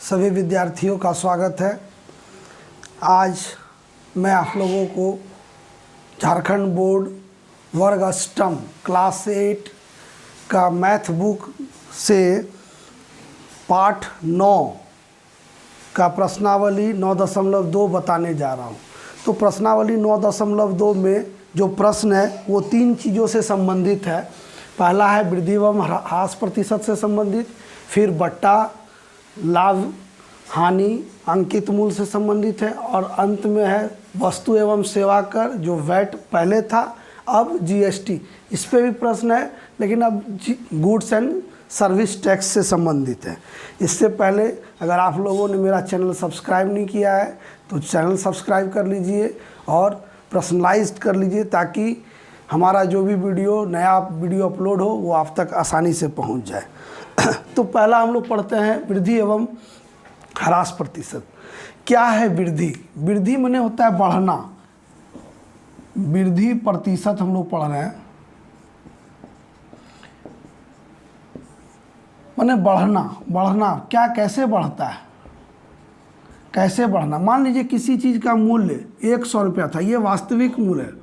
सभी विद्यार्थियों का स्वागत है। आज मैं आप लोगों को झारखंड बोर्ड वर्ग अष्टम क्लास 8 का मैथ बुक से पाठ 9 का प्रश्नावली 9.2 बताने जा रहा हूँ। तो प्रश्नावली 9.2 में जो प्रश्न है वो 3 चीज़ों से संबंधित है। पहला है वृद्धि एवं ह्रास प्रतिशत से संबंधित, फिर बट्टा लाभ हानि अंकित मूल्य से संबंधित है, और अंत में है वस्तु एवं सेवा कर जो वैट पहले था अब जीएसटी, इस पे भी प्रश्न है, लेकिन अब गुड्स एंड सर्विस टैक्स से संबंधित है। इससे पहले अगर आप लोगों ने मेरा चैनल सब्सक्राइब नहीं किया है तो चैनल सब्सक्राइब कर लीजिए और पर्सनलाइज्ड कर लीजिए, ताकि हमारा जो भी नया वीडियो अपलोड हो वो आप तक आसानी से पहुंच जाए। तो पहला हम लोग पढ़ते हैं वृद्धि एवं ह्रास प्रतिशत। क्या है वृद्धि? वृद्धि माने होता है बढ़ना। वृद्धि प्रतिशत हम लोग पढ़ रहे हैं माने बढ़ना क्या, कैसे बढ़ता है, कैसे बढ़ना। मान लीजिए किसी चीज़ का मूल्य 100 रुपया था, ये वास्तविक मूल्य है।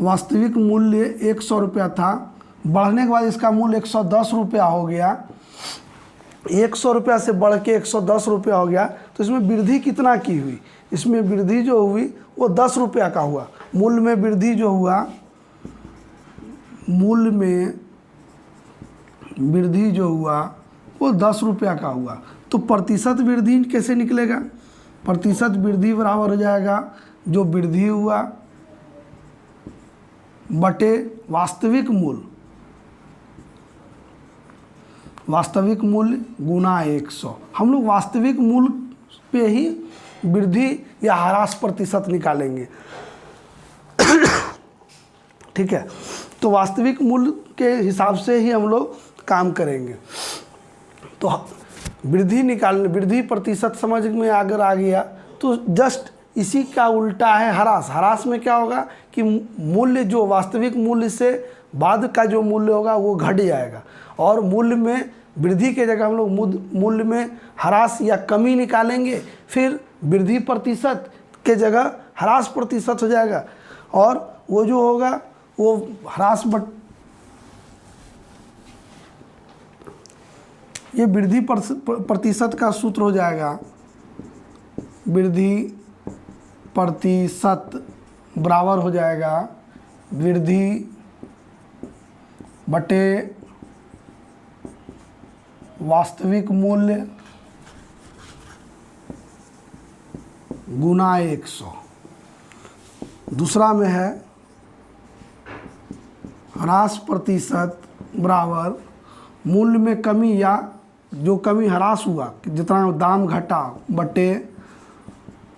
वास्तविक मूल्य 100 रुपया था, बढ़ने के बाद इसका मूल्य 110 रुपया हो गया। 100 रुपया से बढ़ के 110 रुपया हो गया, तो इसमें वृद्धि कितना की हुई? इसमें वृद्धि जो हुई वो 10 रुपया का हुआ। मूल्य में वृद्धि जो हुआ, मूल्य में वृद्धि जो हुआ वो 10 रुपया का हुआ। तो प्रतिशत वृद्धि कैसे निकलेगा? प्रतिशत वृद्धि बराबर हो जाएगा जो वृद्धि हुआ बटे वास्तविक मूल्य, वास्तविक मूल्य गुना 100। हम लोग वास्तविक मूल्य पे ही वृद्धि या ह्रास प्रतिशत निकालेंगे। ठीक है, तो वास्तविक मूल्य के हिसाब से ही हम लोग काम करेंगे। तो वृद्धि प्रतिशत समझ में अगर आ गया तो जस्ट इसी का उल्टा है ह्रास। ह्रास में क्या होगा कि मूल्य जो वास्तविक मूल्य से बाद का जो मूल्य होगा वो घट जाएगा, और मूल्य में वृद्धि के जगह हम लोग मूल्य में ह्रास या कमी निकालेंगे, फिर वृद्धि प्रतिशत के जगह ह्रास प्रतिशत हो जाएगा, और वो जो होगा वो ह्रास ये वृद्धि प्रतिशत का सूत्र हो जाएगा। वृद्धि प्रतिशत बराबर हो जाएगा वृद्धि बटे वास्तविक मूल्य गुना 100। दूसरा में है ह्रास प्रतिशत बराबर मूल्य में कमी या जो कमी ह्रास हुआ, जितना दाम घटा, बटे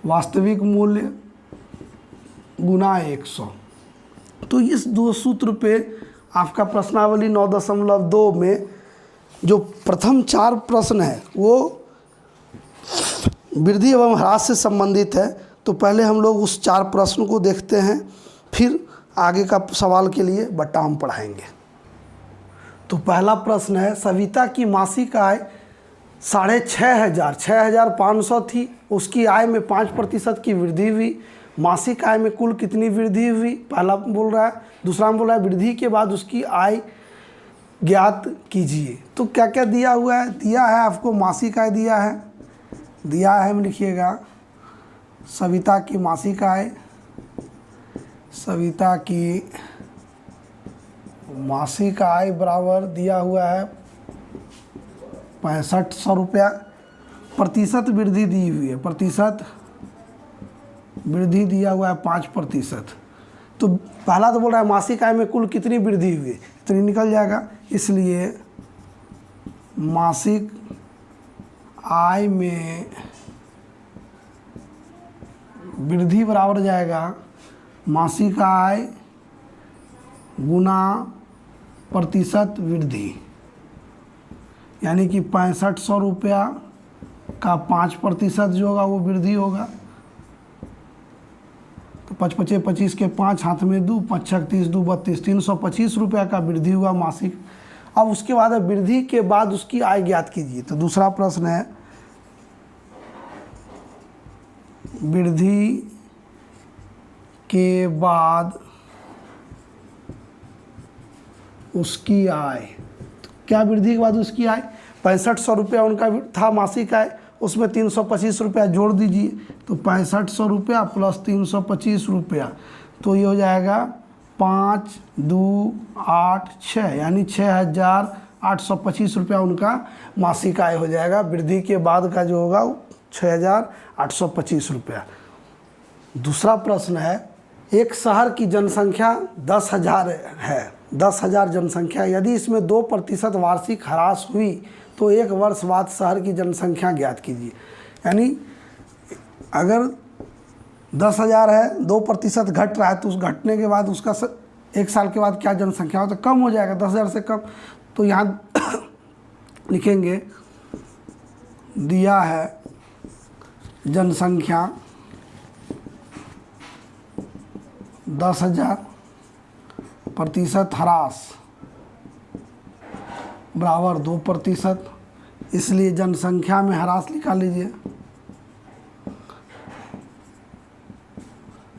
वास्तविक मूल्य गुना 100। तो इस दो सूत्र पे आपका प्रश्नावली 9.2 में जो प्रथम 4 प्रश्न है वो वृद्धि एवं ह्रास से संबंधित है। तो पहले हम लोग उस 4 प्रश्न को देखते हैं, फिर आगे का सवाल के लिए बट्टा हम पढ़ाएंगे। तो पहला प्रश्न है, सविता की मासिक आय 6,500 थी, उसकी आय में 5% की वृद्धि हुई। मासिक आय में कुल कितनी वृद्धि हुई? पहला बोल रहा है। दूसरा में बोल रहा है वृद्धि के बाद उसकी आय ज्ञात कीजिए। तो क्या क्या दिया हुआ है? दिया है आपको मासिक आय दिया है हम लिखिएगा सविता की मासिक आय, सविता की मासिक आय बराबर दिया हुआ है 6500 रुपया। प्रतिशत वृद्धि दी हुई है, प्रतिशत वृद्धि दिया हुआ है 5%। तो पहला तो बोल रहा है मासिक आय में कुल कितनी वृद्धि हुई, इतनी निकल जाएगा। इसलिए मासिक आय में वृद्धि बराबर हो जाएगा मासिक आय गुना प्रतिशत वृद्धि, यानी कि 6500 रुपया का 5% जो होगा वो वृद्धि होगा। तो 5×5 = 25 के 5 हाथ में 2, 5×6 = 30, 2 = 32, 325 रुपया का वृद्धि हुआ मासिक अब उसके बाद है वृद्धि के बाद उसकी आय ज्ञात कीजिए। तो दूसरा प्रश्न है वृद्धि के बाद उसकी आय। तो क्या वृद्धि के बाद उसकी आय? 6500 रुपया उनका था मासिक आय, उसमें 325 रुपया जोड़ दीजिए। तो 6500 रुपया प्लस 325 रुपया, तो ये हो जाएगा 5, 2, 8, 6, यानी 6825 रुपया उनका मासिक आय हो जाएगा। वृद्धि के बाद का जो होगा 6825 रुपया। दूसरा प्रश्न है एक शहर की जनसंख्या 10,000 है, 10,000 जनसंख्या, यदि इसमें 2% वार्षिक ह्रास हुई तो 1 वर्ष बाद शहर की जनसंख्या ज्ञात कीजिए। यानी अगर 10,000 है, 2% घट रहा है, तो उस घटने के बाद उसका 1 साल के बाद क्या जनसंख्या हो, तो कम हो जाएगा, 10,000 से कम। तो यहाँ लिखेंगे दिया है जनसंख्या 10,000, प्रतिशत ह्रास बराबर 2%, इसलिए जनसंख्या में ह्रास निकाल लीजिए।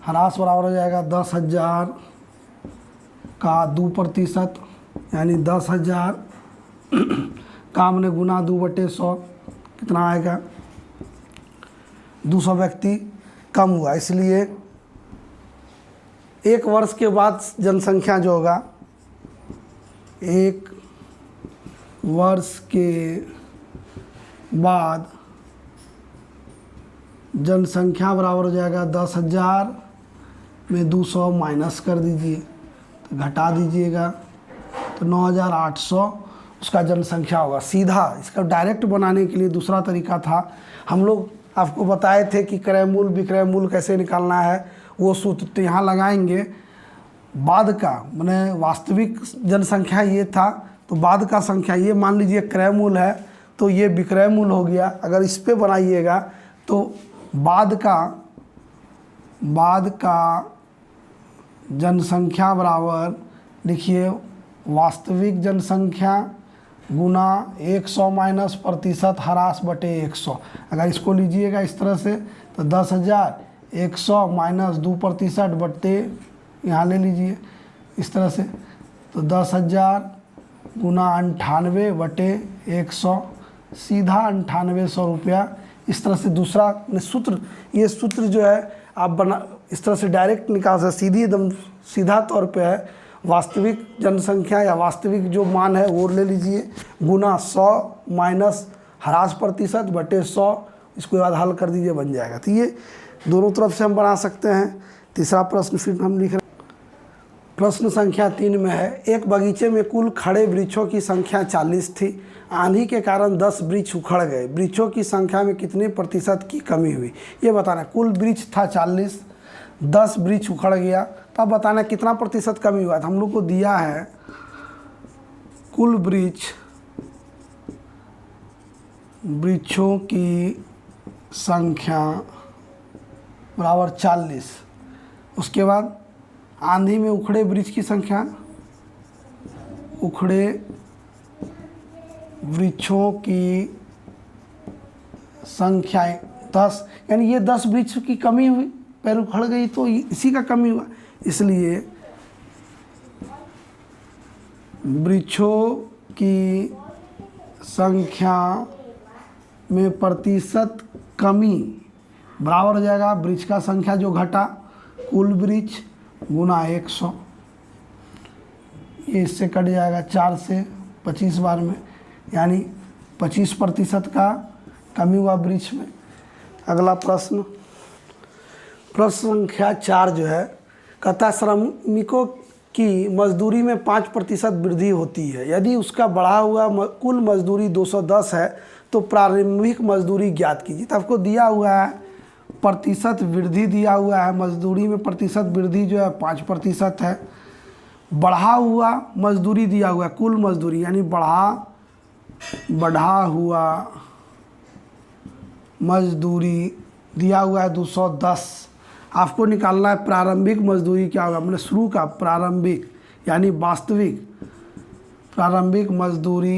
ह्रास बराबर हो जाएगा 10,000 का 2%, यानी 10,000 का हमने गुना 2/100, कितना आएगा? 200 व्यक्ति कम हुआ, इसलिए 1 वर्ष के बाद जनसंख्या जो होगा, 1 वर्ष के बाद जनसंख्या बराबर हो जाएगा 10,000 में 200 माइनस कर दीजिए, तो घटा दीजिएगा, तो 9,800 उसका जनसंख्या होगा। सीधा इसका डायरेक्ट बनाने के लिए दूसरा तरीका था, हम लोग आपको बताए थे कि क्रय मूल्य विक्रय मूल्य कैसे निकालना है, वो सूत्र तो यहाँ लगाएंगे। बाद का माने वास्तविक जनसंख्या ये था, तो बाद का संख्या ये मान लीजिए क्रय मूल्य है, तो ये विक्रय मूल्य हो गया। अगर इस पे बनाइएगा तो बाद का जनसंख्या बराबर लिखिए वास्तविक जनसंख्या गुना 100 माइनस प्रतिशत ह्रास बटे 100। अगर इसको लीजिएगा इस तरह से, तो 10,000 100 माइनस 2% बटे, यहाँ ले लीजिए इस तरह से, तो 10,000 गुना 98 बटे 100, सीधा 9800 रुपया। इस तरह से दूसरा सूत्र, ये सूत्र जो है आप बना इस तरह से डायरेक्ट निकाल सकते, सीधी एकदम सीधा तौर पे है। वास्तविक जनसंख्या या वास्तविक जो मान है वो ले लीजिए, गुना 100 माइनस ह्रास प्रतिशत बटे 100, इसको बाद हल कर दीजिए, बन जाएगा। तो ये दोनों तरफ से हम बना सकते हैं। तीसरा प्रश्न फिर हम लिख रहे हैं, प्रश्न संख्या 3 में है एक बगीचे में कुल खड़े वृक्षों की संख्या 40 थी, आंधी के कारण 10 वृक्ष उखड़ गए, वृक्षों की संख्या में कितने प्रतिशत की कमी हुई, ये बताना। कुल वृक्ष था 40, 10 वृक्ष उखड़ गया, तो अब बताना कितना प्रतिशत कमी हुआ। तो हम लोग को दिया है कुल वृक्षों की संख्या बराबर 40, उसके बाद आंधी में उखड़े वृक्ष की संख्या, उखड़े वृक्षों की संख्या 10, यानी ये 10 वृक्ष की कमी हुई, पैर उखड़ गई तो इसी का कमी हुआ, इसलिए वृक्षों की संख्या में प्रतिशत कमी बराबर हो जाएगा वृक्ष का संख्या जो घटा, कुल वृक्ष गुना 100, ये इससे कट जाएगा 4 से 25 बार में, यानी 25% का कमी हुआ वृक्ष में। अगला प्रश्न संख्या 4 जो है, कहता श्रमिकों की मजदूरी में 5% वृद्धि होती है, यदि उसका बढ़ा हुआ कुल मजदूरी 210 है तो प्रारंभिक मजदूरी ज्ञात कीजिए। तो आपको दिया हुआ है प्रतिशत वृद्धि दिया हुआ है, मजदूरी में प्रतिशत वृद्धि जो है 5% है, बढ़ा हुआ मजदूरी दिया हुआ है, कुल मजदूरी यानी बढ़ा हुआ मजदूरी दिया हुआ है 210। आपको निकालना है प्रारंभिक मजदूरी क्या होगा, मतलब शुरू का प्रारंभिक यानी वास्तविक प्रारंभिक मजदूरी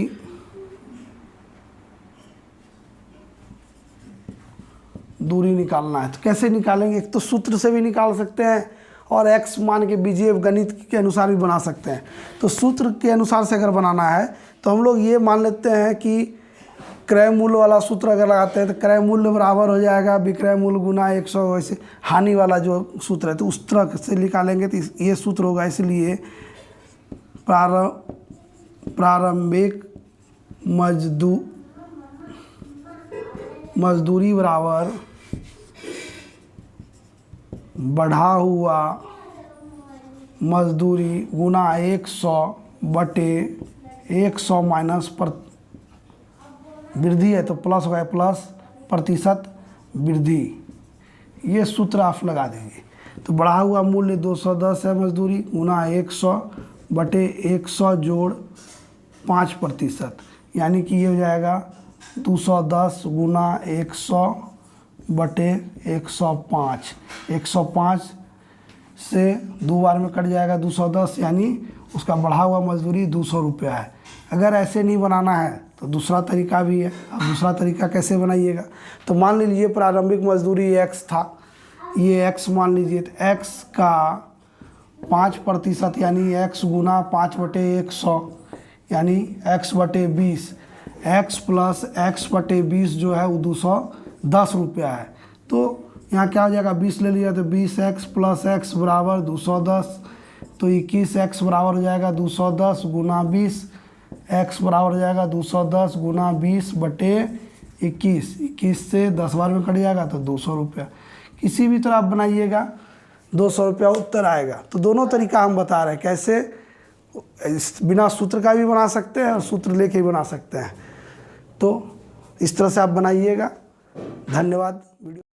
दूरी निकालना है। तो कैसे निकालेंगे? एक तो सूत्र से भी निकाल सकते हैं और x मान के बीजीय गणित के अनुसार भी बना सकते हैं। तो सूत्र के अनुसार से अगर बनाना है तो हम लोग ये मान लेते हैं कि क्रय मूल्य वाला सूत्र अगर लगाते हैं तो क्रय मूल्य बराबर हो जाएगा विक्रय मूल्य गुना 100। वैसे हानि वाला जो सूत्र है तो उस तरह से निकालेंगे तो ये सूत्र होगा। इसलिए प्रारंभिक मजदूरी बराबर बढ़ा हुआ मजदूरी गुना 100 बटे 100 माइनस वृद्धि है तो प्लस होगा प्लस प्रतिशत वृद्धि। ये सूत्र आप लगा देंगे। तो बढ़ा हुआ मूल्य 210 है मजदूरी गुना 100 बटे 100 जोड़ 5%, यानी कि ये हो जाएगा 210 गुना 100 बटे 105। 105 से 2 बार में कट जाएगा 210, यानी उसका बढ़ा हुआ मजदूरी 200 रुपया है। अगर ऐसे नहीं बनाना है तो दूसरा तरीका भी है। अब दूसरा तरीका कैसे बनाइएगा? तो मान लीजिए प्रारंभिक मजदूरी x था, ये x मान लीजिए तो x का 5% यानी x गुना 5 बटे 100 यानी x बटे 20। x प्लस x बटे 20 जो है वो 210 रुपया है। तो यहाँ क्या हो जाएगा? 20 ले लिया तो 20x प्लस x बराबर 210। तो 21x बराबर हो जाएगा 210 गुना 20। x बराबर हो जाएगा 210 गुना 20 बटे 21। 21 से 10 बार में कट जाएगा तो 200 रुपया। किसी भी तरह आप बनाइएगा 200 रुपया उत्तर आएगा। तो दोनों तरीका हम बता रहे हैं कैसे बिना सूत्र का भी बना सकते हैं और सूत्र लेके भी बना सकते हैं। तो इस तरह से आप बनाइएगा। धन्यवाद। वीडियो